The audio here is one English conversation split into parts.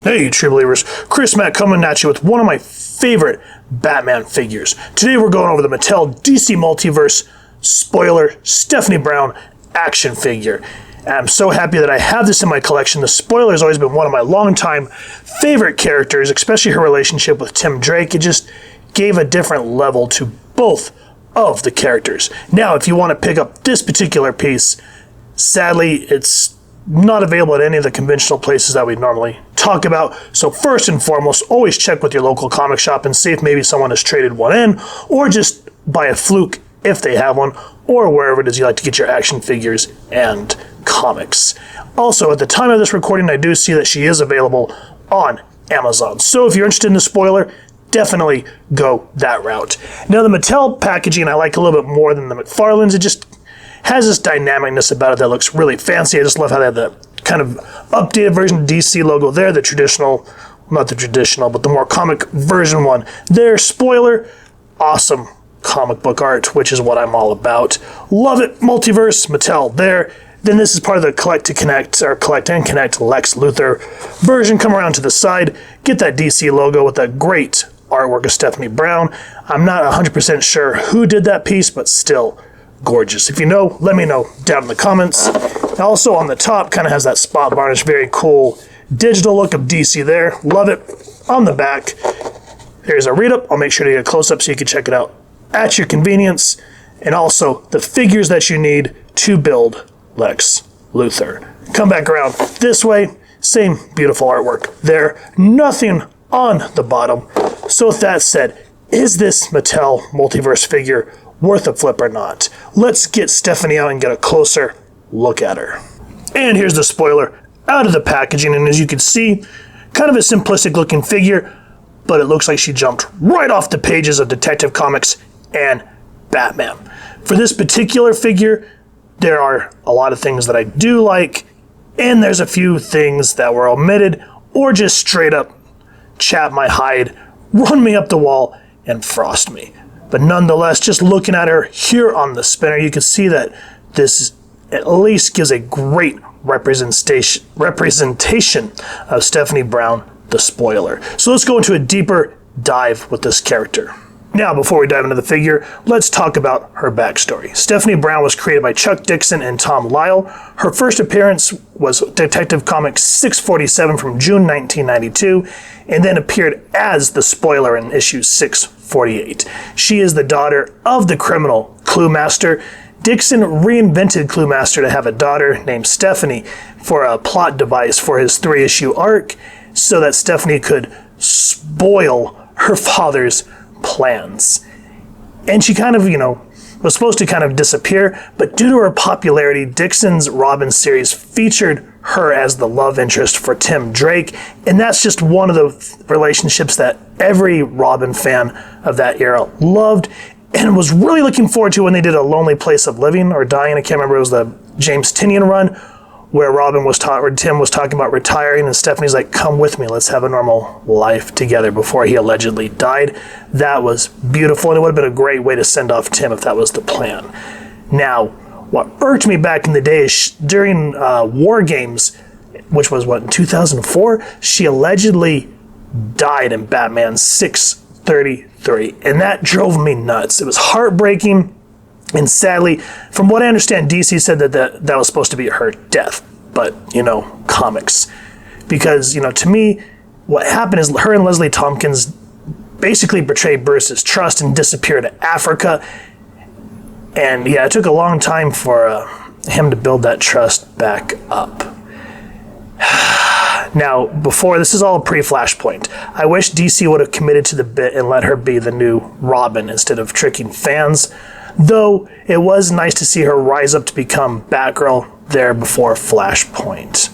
Hey, true believers, Chris Mack coming at you with one of my favorite Batman figures. Today we're going over the Mattel DC Multiverse Spoiler Stephanie Brown action figure. And I'm so happy that I have this in my collection. The Spoiler has always been one of my longtime favorite characters, especially her relationship with Tim Drake. It just gave a different level to both of the characters. Now, if you want to pick up this particular piece, sadly, it's not available at any of the conventional places that we normally talk about. So first and foremost, always check with your local comic shop and see if maybe someone has traded one in, or just buy a fluke if they have one, or wherever it is you like to get your action figures and comics. Also, at the time of this recording, I do see that she is available on Amazon. So if you're interested in the Spoiler, definitely go that route. Now, the Mattel packaging I like a little bit more than the McFarlane's. It just has this dynamicness about it that looks really fancy. I just love how they have the kind of updated version DC logo there, the traditional, not the traditional, but the more comic version one there. Spoiler, awesome comic book art, which is what I'm all about. Love it. Multiverse, Mattel there. Then this is part of the Collect and Connect Lex Luthor version. Come around to the side, get that DC logo with that great artwork of Stephanie Brown. I'm not 100% sure who did that piece, but still gorgeous. If you know, let me know down in the comments. Also on the top, kind of has that spot varnish, very cool digital look of DC there. Love it. On the back, there's a read-up. I'll make sure to get a close-up so you can check it out at your convenience. And also the figures that you need to build Lex Luthor. Come back around this way. Same beautiful artwork there. Nothing on the bottom. So with that said, is this Mattel Multiverse figure worth a flip or not? Let's get Stephanie out and get a closer look at her. And here's the Spoiler out of the packaging, and as you can see, kind of a simplistic looking figure, but it looks like she jumped right off the pages of Detective Comics and Batman. For this particular figure, there are a lot of things that I do like, and there's a few things that were omitted or just straight up chap my hide, run me up the wall, and frost me. But nonetheless, just looking at her here on the spinner, you can see that this at least gives a great representation of Stephanie Brown, the Spoiler. So let's go into a deeper dive with this character. Now, before we dive into the figure, let's talk about her backstory. Stephanie Brown was created by Chuck Dixon and Tom Lyle. Her first appearance was Detective Comics 647 from June 1992, and then appeared as the Spoiler in issue 648. She is the daughter of the criminal Cluemaster. Dixon reinvented Cluemaster to have a daughter named Stephanie for a plot device for his 3-issue arc, so that Stephanie could spoil her father's plans. And she kind of, was supposed to kind of disappear, but due to her popularity, Dixon's Robin series featured her as the love interest for Tim Drake, and that's just one of the relationships that every Robin fan of that era loved and was really looking forward to when they did A Lonely Place of Living or Dying. I can't remember, it was the James Tynion run, where Tim was talking about retiring, and Stephanie's like, come with me, let's have a normal life together, before he allegedly died. That was beautiful, and it would have been a great way to send off Tim if that was the plan. Now, what irked me back in the day is during War Games, which was in 2004, she allegedly died in Batman 633, and that drove me nuts. It was heartbreaking. And sadly, from what I understand, DC said that was supposed to be her death, but, comics. Because, to me, what happened is her and Leslie Tompkins basically betrayed Bruce's trust and disappeared to Africa. And, yeah, it took a long time for him to build that trust back up. Now, this is all pre-Flashpoint. I wish DC would have committed to the bit and let her be the new Robin instead of tricking fans. Though it was nice to see her rise up to become Batgirl there before Flashpoint.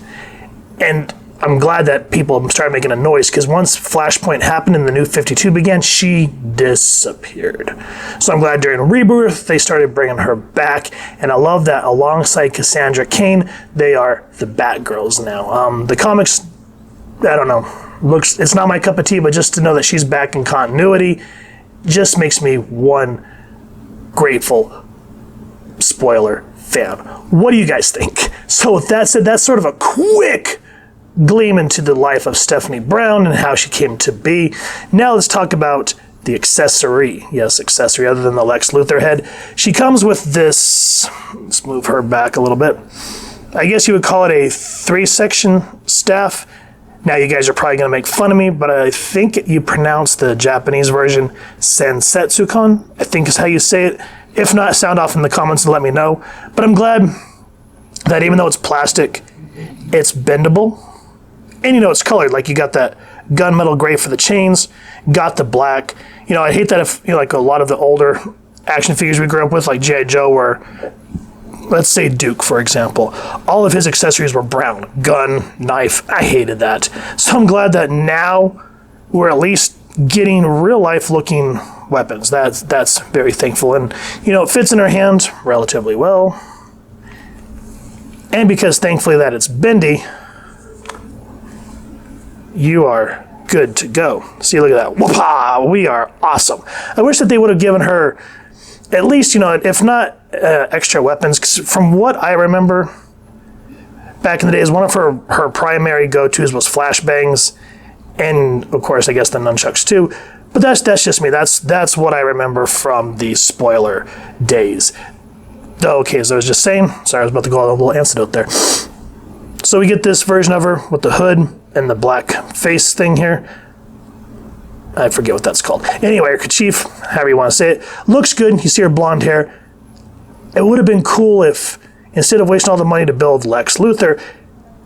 And I'm glad that people started making a noise, because once Flashpoint happened and the New 52 began, she disappeared. So I'm glad during Rebirth they started bringing her back, and I love that alongside Cassandra Cain, they are the Batgirls now. The comics, I don't know, it's not my cup of tea, but just to know that she's back in continuity just makes me one grateful Spoiler fan. What do you guys think? So with that said, that's sort of a quick gleam into the life of Stephanie Brown and how she came to be. Now let's talk about the accessory. Yes, accessory other than the Lex Luthor head. She comes with this, let's move her back a little bit. I guess you would call it a 3-section staff. Now you guys are probably going to make fun of me, but I think you pronounce the Japanese version Sensetsukan, I think is how you say it. If not, sound off in the comments and let me know. But I'm glad that even though it's plastic, it's bendable. And it's colored, like you got that gunmetal gray for the chains, got the black. I hate that if, like a lot of the older action figures we grew up with, like G.I. Joe, were, let's say Duke, for example, all of his accessories were brown, gun, knife. I hated that. So I'm glad that now we're at least getting real life looking weapons. That's very thankful. And, it fits in her hand relatively well. And because thankfully that it's bendy, you are good to go. See, look at that. Whoopah! We are awesome. I wish that they would have given her at least, if not extra weapons. 'Cause from what I remember back in the days, one of her primary go-tos was flashbangs. And, of course, I guess the nunchucks too. But that's just me. That's what I remember from the spoiler days. Okay, as I was just saying, sorry, I was about to go on a little anecdote there. So we get this version of her with the hood and the black face thing here. I forget what that's called. Anyway, her kerchief, however you want to say it, looks good. You see her blonde hair. It would have been cool if, instead of wasting all the money to build Lex Luthor,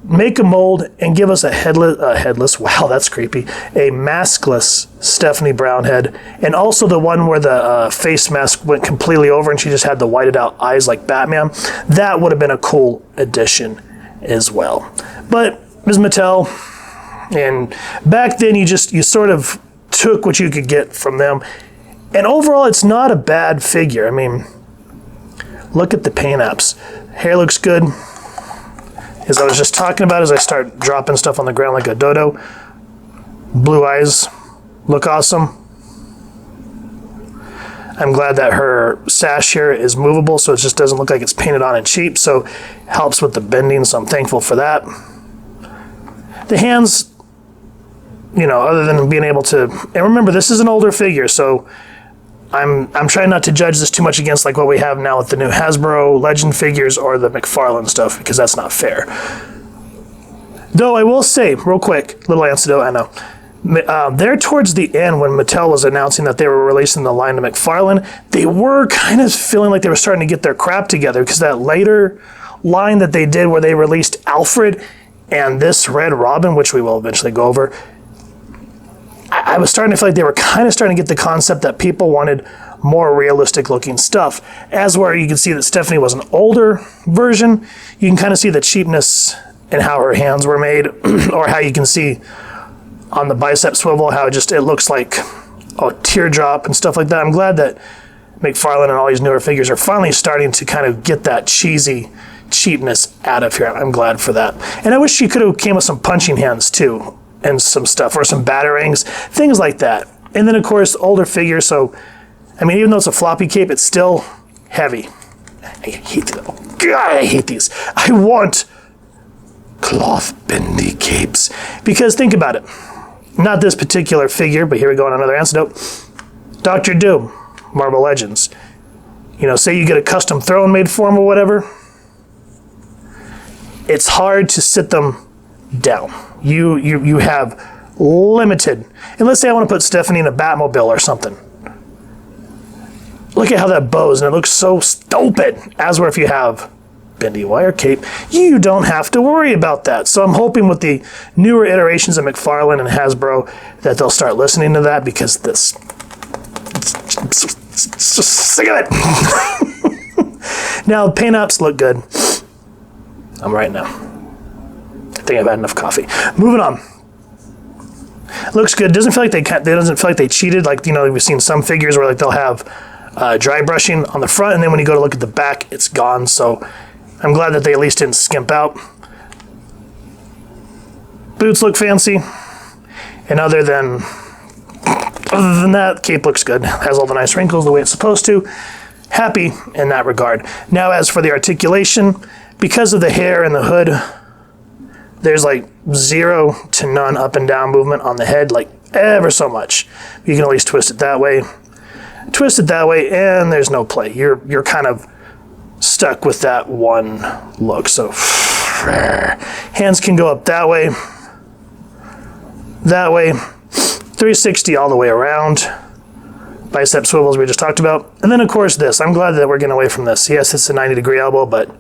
make a mold and give us a headless, wow, that's creepy, a maskless Stephanie Brown head, and also the one where the face mask went completely over and she just had the whited out eyes like Batman. That would have been a cool addition as well. But Ms. Mattel, and back then you sort of took what you could get from them, and overall it's not a bad figure. I mean, look at the paint apps. Hair looks good. As I was just talking about, as I start dropping stuff on the ground like a dodo. Blue eyes look awesome. I'm glad that her sash here is movable, so it just doesn't look like it's painted on and cheap, so it helps with the bending, so I'm thankful for that. The hands, other than being able to, and remember, this is an older figure, so I'm trying not to judge this too much against like what we have now with the new Hasbro Legend figures or the McFarlane stuff, because that's not fair. Though I will say, real quick, little anecdote, I know. There towards the end when Mattel was announcing that they were releasing the line to McFarlane, they were kind of feeling like they were starting to get their crap together, because that later line that they did where they released Alfred and this Red Robin, which we will eventually go over, I was starting to feel like they were kind of starting to get the concept that people wanted more realistic looking stuff. As where you can see that Stephanie was an older version, you can kind of see the cheapness in how her hands were made, or how you can see on the bicep swivel how it looks like a teardrop and stuff like that. I'm glad that McFarlane and all these newer figures are finally starting to kind of get that cheesy cheapness out of here. I'm glad for that. And I wish she could have came with some punching hands too, and some stuff, or some batarangs, things like that. And then, of course, older figure, so, I mean, even though it's a floppy cape, it's still heavy. I hate these. Oh, God, I hate these. I want cloth bendy capes. Because think about it. Not this particular figure, but here we go on another anecdote. Dr. Doom, Marvel Legends. Say you get a custom throne made for him or whatever. It's hard to sit them down. You have limited, and let's say I want to put Stephanie in a Batmobile or something. Look at how that bows, and it looks so stupid. As where if you have bendy wire cape, you don't have to worry about that. So I'm hoping with the newer iterations of McFarlane and Hasbro that they'll start listening to that, because this, just sick of it. Now, paint apps look good. I'm right now. I think I've had enough coffee. Moving on. Looks good. Doesn't feel like doesn't feel like they cheated. Like, we've seen some figures where like they'll have dry brushing on the front, and then when you go to look at the back, it's gone. So I'm glad that they at least didn't skimp out. Boots look fancy, and other than that, cape looks good. Has all the nice wrinkles the way it's supposed to. Happy in that regard. Now, as for the articulation, because of the hair and the hood, there's like 0 to none up and down movement on the head, like ever so much. You can at least twist it that way, and there's no play. You're kind of stuck with that one look. So hands can go up that way, 360 all the way around. Bicep swivels we just talked about. And then of course this. I'm glad that we're getting away from this. Yes, it's a 90-degree elbow, but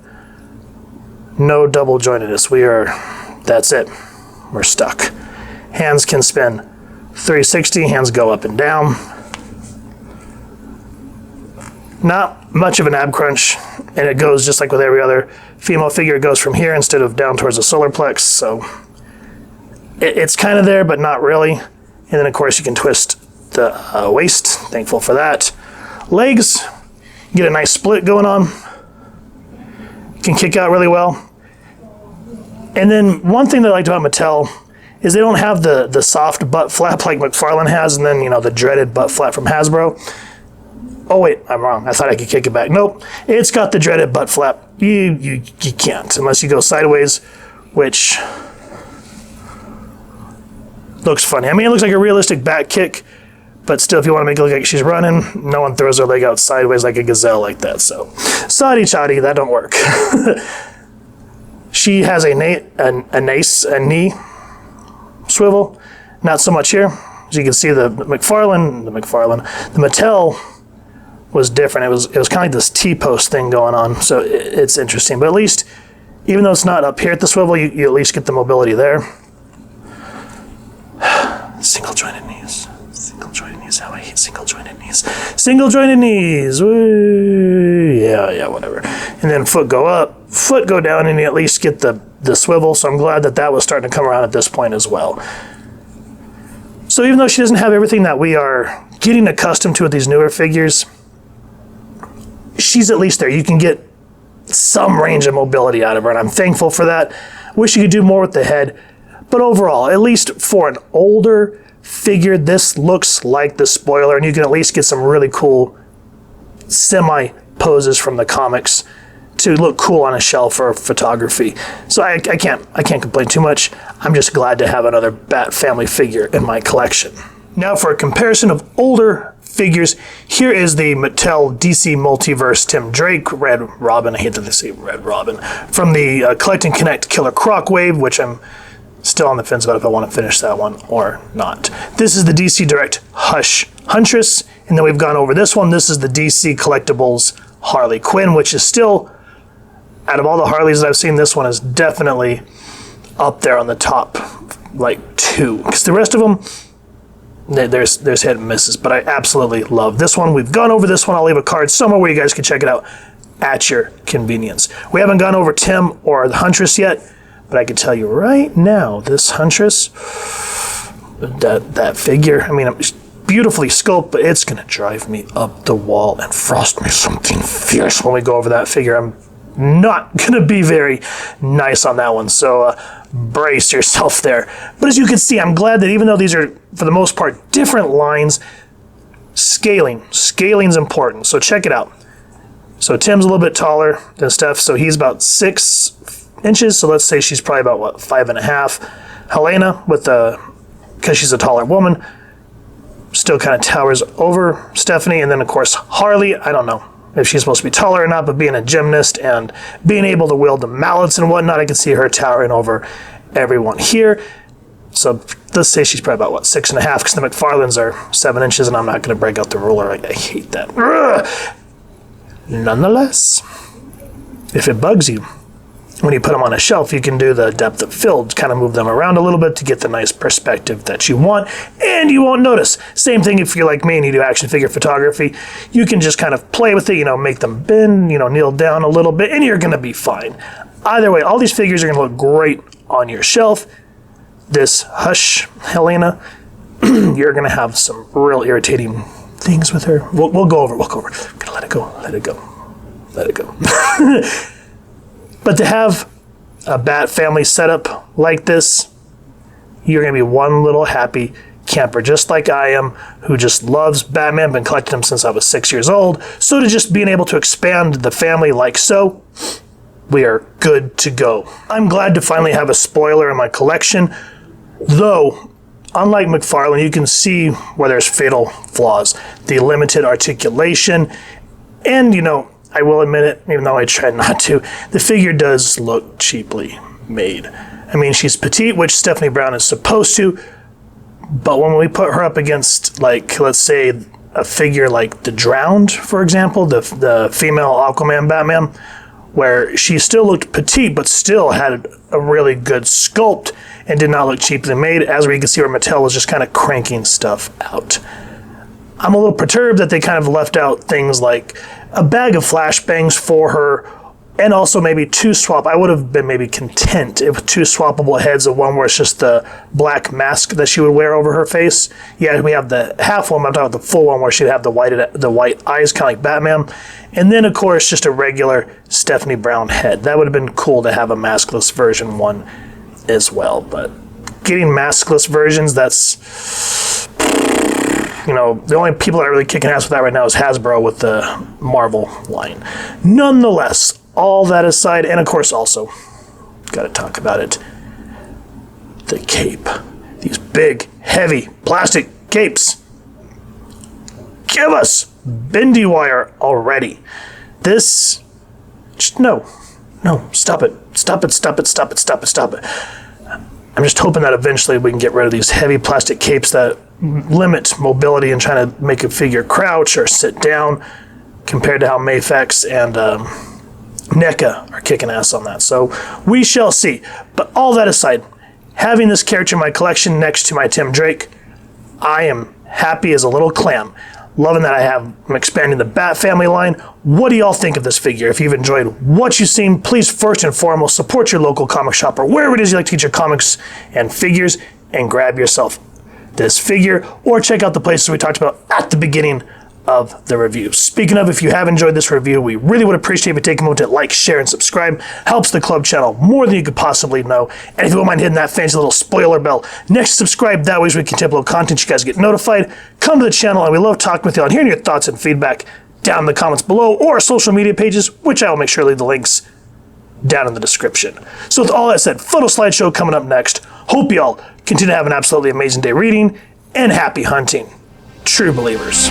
no double jointedness. That's it. We're stuck. Hands can spin 360, hands go up and down. Not much of an ab crunch, and it goes just like with every other female figure. It goes from here instead of down towards the solar plex, so it's kind of there, but not really. And then of course you can twist the waist. Thankful for that. Legs, get a nice split going on. Can kick out really well. And then one thing that I liked about Mattel is they don't have the soft butt flap like McFarlane has, and then, you know, the dreaded butt flap from Hasbro. Oh wait, I'm wrong. I thought I could kick it back. Nope, it's got the dreaded butt flap. You can't unless you go sideways, which looks funny. I mean, it looks like a realistic back kick, but still, if you want to make it look like she's running, no one throws their leg out sideways like a gazelle like that. So, sadi chadi, that don't work. She has a knee swivel, not so much here. As you can see, the Mattel was different. It was kind of like this T-post thing going on, so it's interesting. But at least, even though it's not up here at the swivel, you at least get the mobility there. Single jointed knees. How I hate single jointed knees. Single jointed knees. Woo. Yeah, whatever. And then foot go up, foot go down, and you at least get the swivel. So I'm glad that was starting to come around at this point as well. So even though she doesn't have everything that we are getting accustomed to with these newer figures, she's at least there. You can get some range of mobility out of her, and I'm thankful for that. Wish you could do more with the head. But overall, at least for an older figure, this looks like the spoiler, and you can at least get some really cool semi-poses from the comics to look cool on a shelf for photography. So I can't complain too much. I'm just glad to have another Bat Family figure in my collection. Now for a comparison of older figures, here is the Mattel DC Multiverse Tim Drake Red Robin. I hate that they say Red Robin. From the Collect and Connect Killer Croc wave, which I'm still on the fence about if I want to finish that one or not. This is the DC Direct Hush Huntress, and then we've gone over this one. This is the DC Collectibles Harley Quinn, which is still, out of all the Harleys that I've seen, this one is definitely up there on the top, like 2. Because the rest of them, there's hit and misses, but I absolutely love this one. We've gone over this one. I'll leave a card somewhere where you guys can check it out at your convenience. We haven't gone over Tim or the Huntress yet, but I can tell you right now, this Huntress, that figure, I mean, it's beautifully sculpted, but it's going to drive me up the wall and frost me something fierce when we go over that figure. I'm not going to be very nice on that one, so brace yourself there. But as you can see, I'm glad that even though these are, for the most part, different lines, scaling's important. So check it out. So Tim's a little bit taller than Steph, so he's about 6 inches, so let's say she's probably about, 5.5. Helena, because she's a taller woman, still kind of towers over Stephanie. And then, of course, Harley, I don't know if she's supposed to be taller or not, but being a gymnast and being able to wield the mallets and whatnot, I can see her towering over everyone here. So let's say she's probably about, 6.5, because the McFarlanes are 7 inches, and I'm not going to break out the ruler. I hate that. Ugh. Nonetheless, if it bugs you, when you put them on a shelf, you can do the depth of field, kind of move them around a little bit to get the nice perspective that you want, and you won't notice. Same thing if you're like me and you do action figure photography. You can just kind of play with it, make them bend, kneel down a little bit, and you're going to be fine. Either way, all these figures are going to look great on your shelf. This Hush Helena, you're going to have some real irritating things with her. We'll go over. I'm going to let it go. But to have a Bat Family setup like this, you're going to be one little happy camper, just like I am, who just loves Batman, been collecting him since I was 6 years old. So to just being able to expand the family like so, we are good to go. I'm glad to finally have a spoiler in my collection, though, unlike McFarlane, you can see where there's fatal flaws. The limited articulation, and, I will admit it, even though I try not to, the figure does look cheaply made. I mean, she's petite, which Stephanie Brown is supposed to, but when we put her up against, let's say, a figure like the Drowned, for example, the female Aquaman Batman, where she still looked petite, but still had a really good sculpt and did not look cheaply made, as we can see where Mattel was just kind of cranking stuff out. I'm a little perturbed that they kind of left out things like a bag of flashbangs for her, and also maybe I would have been maybe content if 2 swappable heads of one where it's just the black mask that she would wear over her face. Yeah, we have the half one, but I'm talking about the full one where she'd have the white eyes, kind of like Batman. And then, of course, just a regular Stephanie Brown head. That would have been cool to have a maskless version one as well. But getting maskless versions, that's... the only people that are really kicking ass with that right now is Hasbro with the Marvel line. Nonetheless, all that aside, and of course also, got to talk about it, the cape. These big, heavy, plastic capes. Give us bendy wire already. This, no, stop it. Stop it. I'm just hoping that eventually we can get rid of these heavy plastic capes that limit mobility and trying to make a figure crouch or sit down, compared to how Mafex and NECA are kicking ass on that. So we shall see. But all that aside, having this character in my collection next to my Tim Drake, I am happy as a little clam. Loving that I'm expanding the Bat Family line. What do y'all think of this figure? If you've enjoyed what you've seen, please first and foremost support your local comic shop or wherever it is you like to get your comics and figures, and grab yourself this figure, or check out the places we talked about at the beginning of the review. Speaking of, if you have enjoyed this review, we really would appreciate if you take a moment to like, share, and subscribe. Helps the club channel more than you could possibly know. And if you don't mind hitting that fancy little spoiler bell next to subscribe, that way as we can upload content, you guys get notified. Come to the channel, and we love talking with you and hearing your thoughts and feedback down in the comments below, or our social media pages, which I will make sure to leave the links down in the description. So with all that said, photo slideshow coming up next. Hope y'all continue to have an absolutely amazing day reading, and happy hunting, true believers.